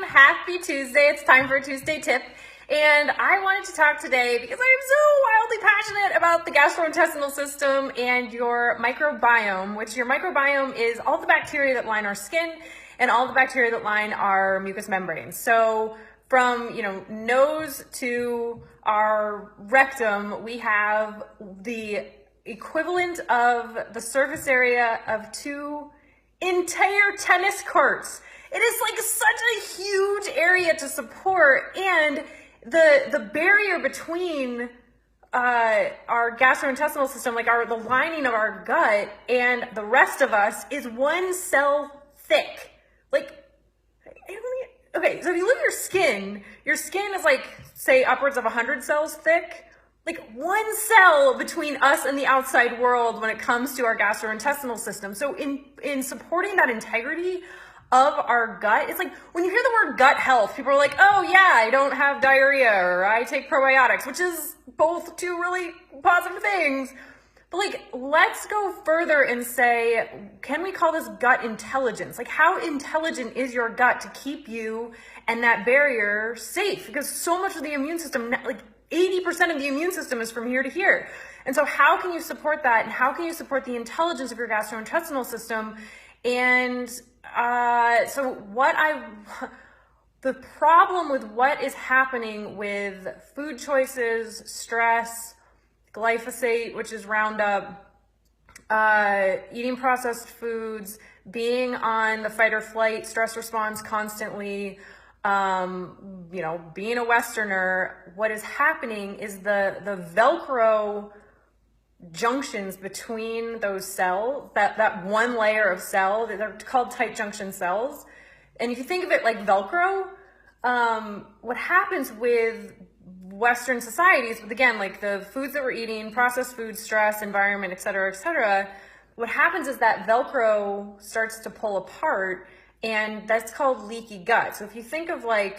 Happy Tuesday. It's time for a Tuesday tip. And I wanted to talk today because I am so wildly passionate about the gastrointestinal system and your microbiome, which your microbiome is all the bacteria that line our skin and all the bacteria that line our mucous membranes. So from, nose to our rectum, we have the equivalent of the surface area of 2 entire tennis courts. It is like such a huge area to support, and the barrier between our gastrointestinal system, like the lining of our gut and the rest of us, is 1 cell thick. Okay, so if you look at your skin is like, say, upwards of 100 cells thick. Like 1 cell between us and the outside world when it comes to our gastrointestinal system. So in supporting that integrity of our gut, it's like when you hear the word gut health, people are like, oh yeah, I don't have diarrhea, or I take probiotics, which is both 2 really positive things. But let's go further and say, can we call this gut intelligence? Like, how intelligent is your gut to keep you and that barrier safe? Because so much of the immune system, 80% of the immune system is from here to here. And so how can you support that? And how can you support the intelligence of your gastrointestinal system? And the problem with what is happening with food choices, stress, glyphosate, which is Roundup, eating processed foods, being on the fight or flight stress response constantly, being a Westerner, what is happening is the Velcro junctions between those cells, that one layer of cell, they're called tight junction cells. And if you think of it like Velcro, what happens with Western societies, but again, like the foods that we're eating, processed foods, stress, environment, et cetera, what happens is that Velcro starts to pull apart, and that's called leaky gut. So if you think of the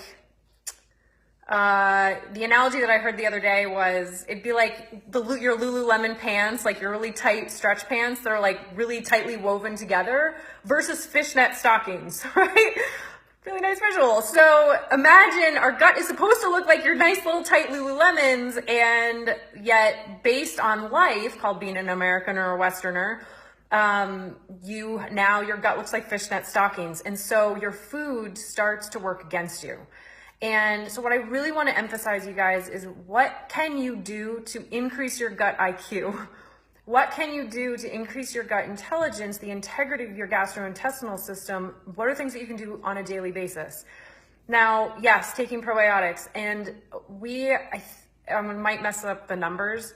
analogy that I heard the other day was, it'd be like your Lululemon pants, like your really tight stretch pants that are like really tightly woven together versus fishnet stockings, right? Really nice visual. So imagine our gut is supposed to look like your nice little tight Lululemons, and yet based on life, called being an American or a Westerner, your gut looks like fishnet stockings. And so your food starts to work against you. And so what I really want to emphasize, you guys, is what can you do to increase your gut IQ? What can you do to increase your gut intelligence, the integrity of your gastrointestinal system? What are things that you can do on a daily basis? Now, yes, taking probiotics, and I might mess up the numbers.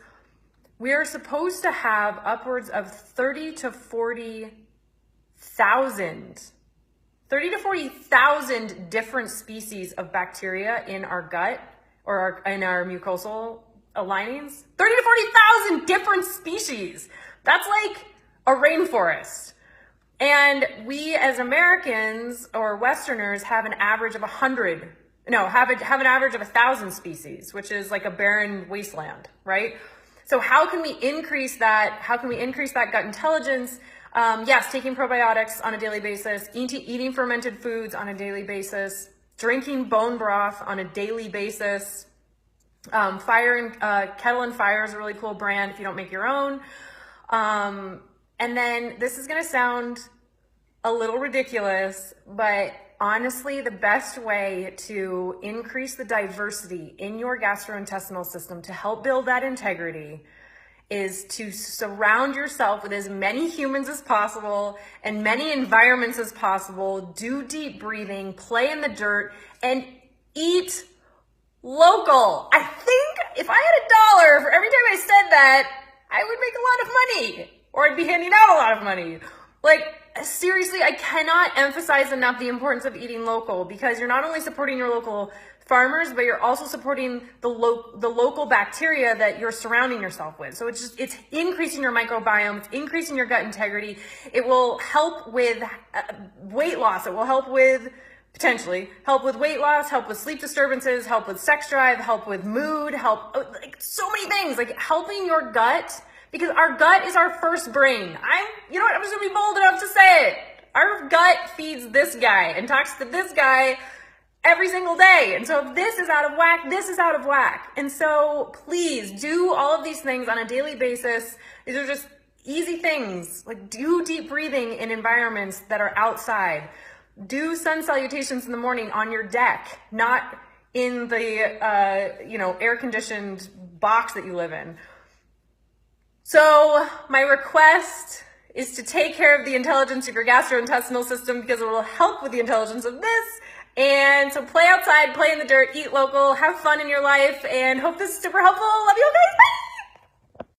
We are supposed to have upwards of 30 to 40,000 different species of bacteria in our gut or in our mucosal linings. 30 to 40,000 different species. That's like a rainforest. And we as Americans or Westerners have an average of 1,000 species, which is like a barren wasteland, right? So how can we increase that? How can we increase that gut intelligence? Yes, taking probiotics on a daily basis, eating fermented foods on a daily basis, drinking bone broth on a daily basis. Kettle and Fire is a really cool brand if you don't make your own. And then this is going to sound a little ridiculous, but honestly, the best way to increase the diversity in your gastrointestinal system to help build that integrity is to surround yourself with as many humans as possible and many environments as possible. Do deep breathing, play in the dirt, and eat local. I think if I had $1 for every time I said that, I would make a lot of money, or I'd be handing out a lot of money. Seriously, I cannot emphasize enough the importance of eating local, because you're not only supporting your local farmers, but you're also supporting the local bacteria that you're surrounding yourself with. So it's increasing your microbiome, it's increasing your gut integrity. It will help with weight loss. It will potentially help with weight loss, help with sleep disturbances, help with sex drive, help with mood, so many things, helping your gut, because our gut is our first brain. I'm just gonna be bold enough to say it. Our gut feeds this guy and talks to this guy every single day. And so if this is out of whack, this is out of whack. And so please do all of these things on a daily basis. These are just easy things. Like, do deep breathing in environments that are outside. Do sun salutations in the morning on your deck, not in the air-conditioned box that you live in. So my request is to take care of the intelligence of your gastrointestinal system, because it will help with the intelligence of this. And so play outside, play in the dirt, eat local, have fun in your life, and hope this is super helpful. Love you guys. Bye.